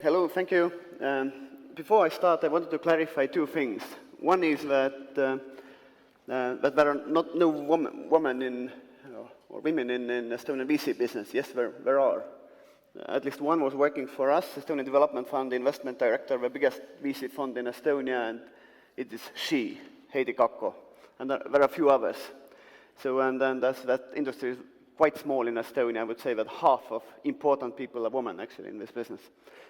Hello, thank you. Before I start, I wanted to clarify two things. One is that there are no women in or women in Estonian VC business. Yes, there are. At least one was working for us, Estonian Development Fund, investment director, the biggest VC fund in Estonia, and it is she, Heidi Kakko, and there are a few others. So, and then that industry is quite small in Estonia. I would say that half of important people are women, actually, in this business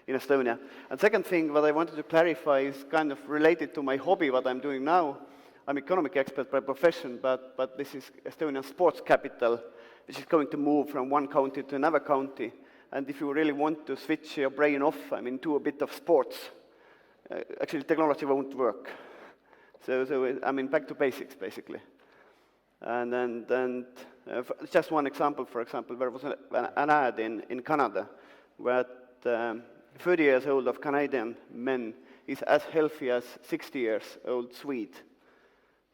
in Estonia. And second thing that I wanted to clarify is kind of related to my hobby, what I'm doing now. I'm an economic expert by profession, but this is Estonian sports capital, which is going to move from one county to another county. And if you really want to switch your brain off, do a bit of sports, actually technology won't work. So back to basics, basically. And then just one example, for example, there was an ad in Canada where 30 years old of Canadian men is as healthy as 60 years old Swede.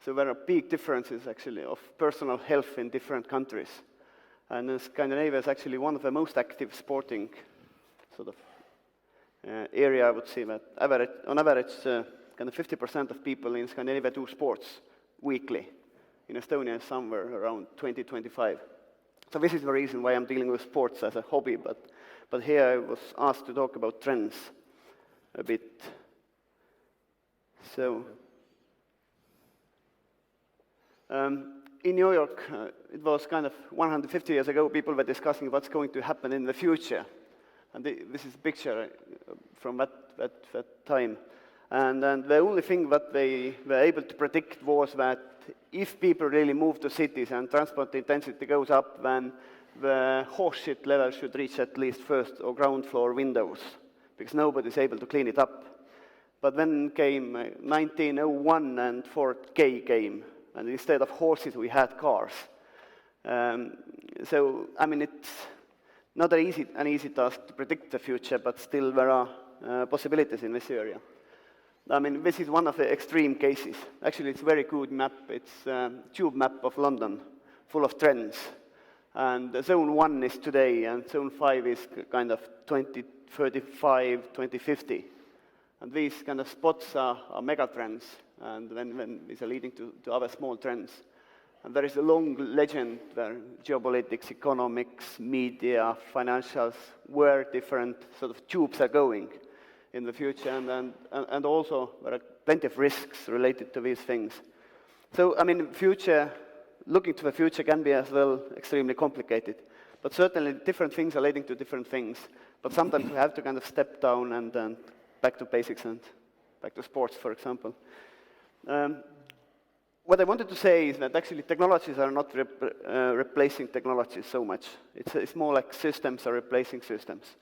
So there are big differences, actually, of personal health in different countries. And Scandinavia is actually one of the most active sporting sort of area, I would say, that on average, kind of 50% of people in Scandinavia do sports weekly. In Estonia, somewhere around 20-25. So this is the reason why I'm dealing with sports as a hobby, but here I was asked to talk about trends a bit. So, in New York, it was kind of 150 years ago, people were discussing what's going to happen in the future. And this is a picture from that time. And the only thing that they were able to predict was that if people really move to cities and transport intensity goes up, then the horse shit level should reach at least first or ground floor windows, because nobody's able to clean it up. But then came 1901 and 4K came, and instead of horses we had cars. It's not an easy task to predict the future, but still there are possibilities in this area. This is one of the extreme cases. Actually, it's a very good map. It's a tube map of London, full of trends. And zone 1 is today, and zone 5 is kind of 2035, 2050. And these kind of spots are mega trends, and then these are leading to other small trends. And there is a long legend where geopolitics, economics, media, financials, where different sort of tubes are going in the future, and also there are plenty of risks related to these things. So, looking to the future can be as well extremely complicated, but certainly different things are leading to different things, but sometimes we have to kind of step down and then back to basics and back to sports, for example. What I wanted to say is that actually technologies are not replacing technologies so much. It's more like systems are replacing systems.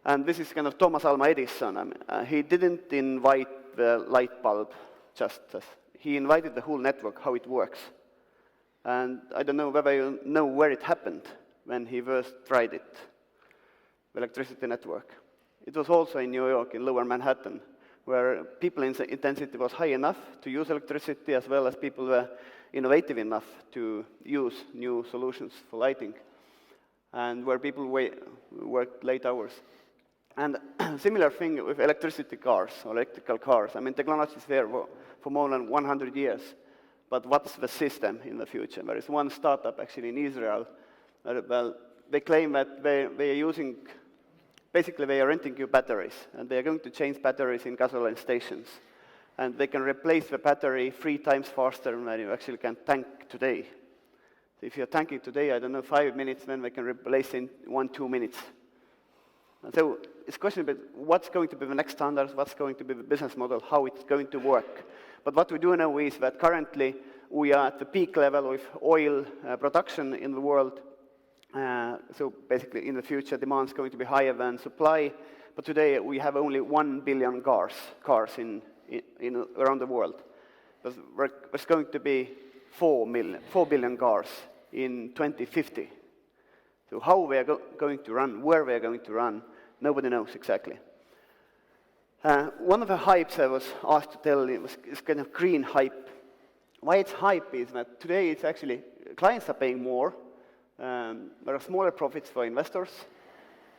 And this is kind of Thomas Alva Edison. He didn't invite the light bulb, he invited the whole network, how it works. And I don't know whether you know where it happened when he first tried it, the electricity network. It was also in New York, in Lower Manhattan, where people intensity was high enough to use electricity, as well as people were innovative enough to use new solutions for lighting, and where people worked late hours. And similar thing with electricity cars, or electrical cars. Technology is there for more than 100 years. But what's the system in the future? There is one startup actually in Israel. They claim that they are using, basically they are renting you batteries, and they are going to change batteries in gasoline stations. And they can replace the battery 3 times faster than you actually can tank today. So if you're tanking today, 5 minutes, then they can replace in 1-2 minutes. And so it's a question about what's going to be the next standards, what's going to be the business model, how it's going to work. But what we do know is that currently we are at the peak level with oil production in the world. So basically in the future demand is going to be higher than supply. But today we have only 1 billion cars in around the world. There's going to be 4 billion cars in 2050. So how we are going to run, where we are going to run, nobody knows exactly. One of the hypes I was asked to tell is kind of green hype. Why it's hype is that today it's actually, clients are paying more, there are smaller profits for investors,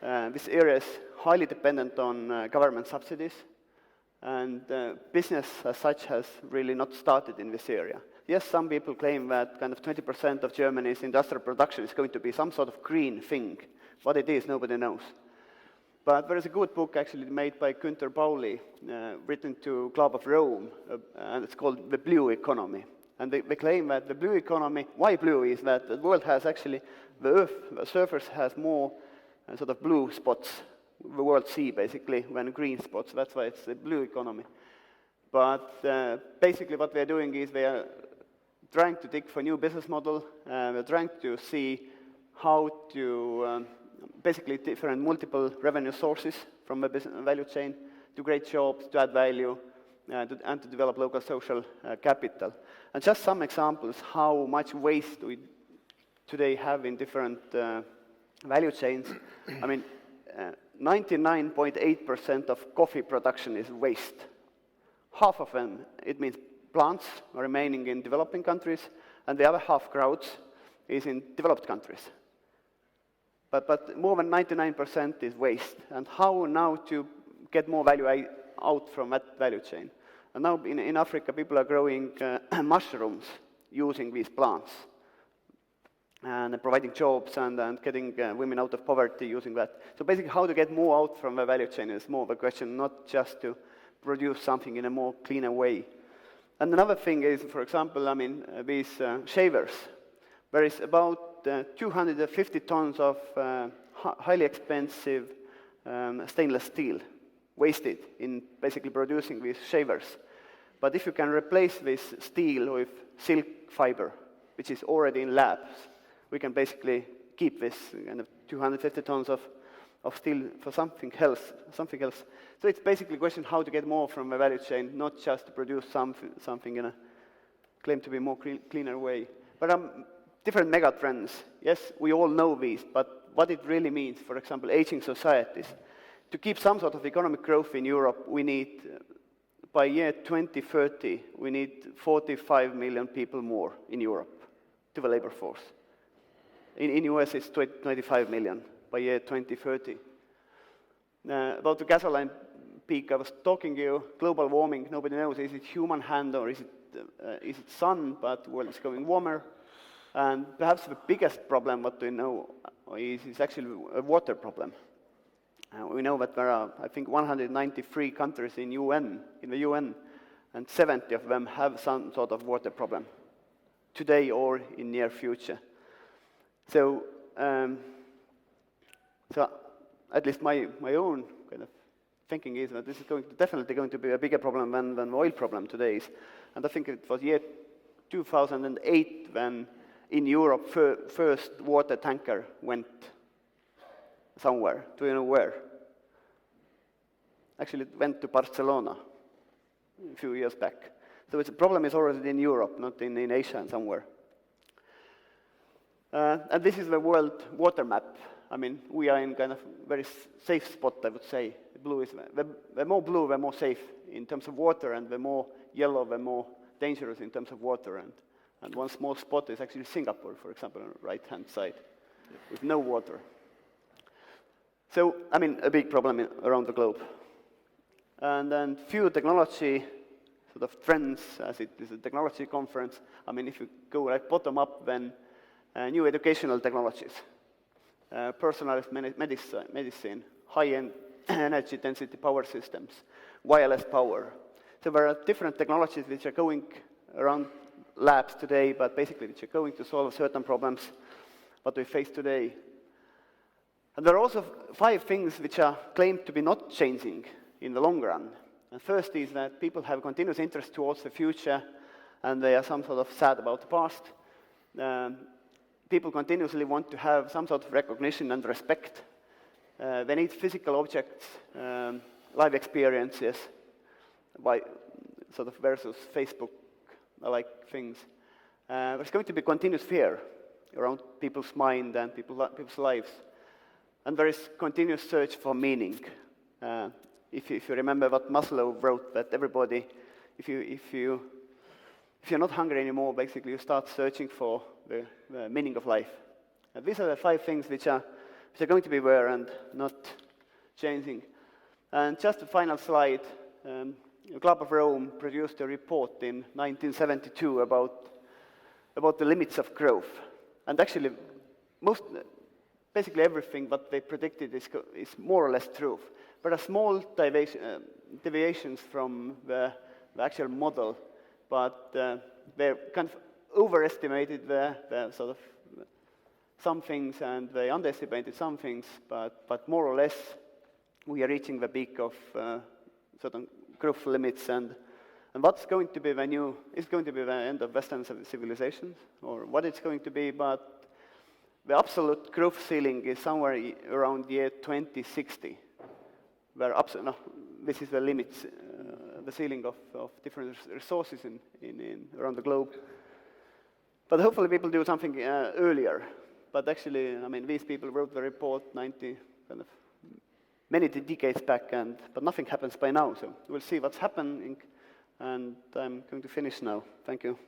this area is highly dependent on government subsidies, and business as such has really not started in this area. Yes, some people claim that kind of 20% of Germany's industrial production is going to be some sort of green thing. What it is, nobody knows. But there is a good book actually made by Günter Pauli, written to Club of Rome, and it's called The Blue Economy. And they claim that the blue economy, why blue, is that the world has actually, the Earth, the surface has more sort of blue spots, the world sea basically, than green spots. That's why it's the blue economy. But basically what they're doing is they are trying to dig for new business model, they're trying to see how to basically different multiple revenue sources from the business value chain to create jobs, to add value, and to develop local social capital. And just some examples how much waste we today have in different value chains. I mean, 99.8% of coffee production is waste. Half of them, it means plants remaining in developing countries, and the other half crowds is in developed countries. But more than 99% is waste. And how now to get more value out from that value chain? And now in Africa, people are growing mushrooms using these plants and providing jobs and getting women out of poverty using that. So basically, how to get more out from the value chain is more of a question, not just to produce something in a more cleaner way. And another thing is, for example, I mean, these shavers. There is about 250 tons of highly expensive stainless steel wasted in basically producing these shavers. But if you can replace this steel with silk fiber, which is already in labs, we can basically keep this kind of 250 tons of steel for something else. So it's basically a question how to get more from the value chain, not just to produce something in a claim to be more cleaner way. But different mega trends, yes, we all know these, but what it really means, for example, aging societies. To keep some sort of economic growth in Europe, we need, by year 2030, we need 45 million people more in Europe to the labor force. In US, it's 25 million by year 2030. About the gasoline peak, I was talking to you, global warming, nobody knows, is it human hand or is it sun, but the world is going warmer. And perhaps the biggest problem, what we know, is actually a water problem. We know that there are, I think, 193 countries in the UN, and 70 of them have some sort of water problem, today or in near future. So at least my own kind of thinking is that this is definitely going to be a bigger problem than the oil problem today is. And I think it was year 2008 when in Europe first water tanker went somewhere. Do you know where? Actually, it went to Barcelona a few years back. So the problem is already in Europe, not in Asia and somewhere. And this is the world water map. I mean, we are in kind of very safe spot, I would say. Blue is the more blue, the more safe in terms of water, and the more yellow, the more dangerous in terms of water. And one small spot is actually Singapore, for example, on the right-hand side, with no water. So, I mean, a big problem around the globe. And then few technology sort of trends, as it is a technology conference. I mean, if you go like bottom up, then new educational technologies, personalized medicine, high-end energy density power systems, wireless power. So there are different technologies which are going around labs today, but basically which are going to solve certain problems that we face today. And there are also 5 things which are claimed to be not changing in the long run. And first is that people have continuous interest towards the future, and they are some sort of sad about the past. People continuously want to have some sort of recognition and respect. They need physical objects, live experiences, sort of versus Facebook-like things. There's going to be continuous fear around people's mind and people's lives. And there is continuous search for meaning. If you remember what Maslow wrote, that everybody, if you're not hungry anymore, basically you start searching for the meaning of life. And these are the 5 things which are which are going to be there and not changing. And just the final slide, the Club of Rome produced a report in 1972 about the limits of growth. And actually, basically everything what they predicted is more or less true. There are small deviations from the actual model, but they kind of overestimated the sort of some things and they underestimated some things, but more or less we are reaching the peak of certain growth limits, and what's going to be the new, is going to be the end of Western civilization, or what it's going to be, but the absolute growth ceiling is somewhere around year 2060, where this is the limits, the ceiling of different resources around the globe. But hopefully people do something earlier. But actually, I mean, these people wrote the report many decades back, but nothing happens by now. So we'll see what's happening, and I'm going to finish now. Thank you.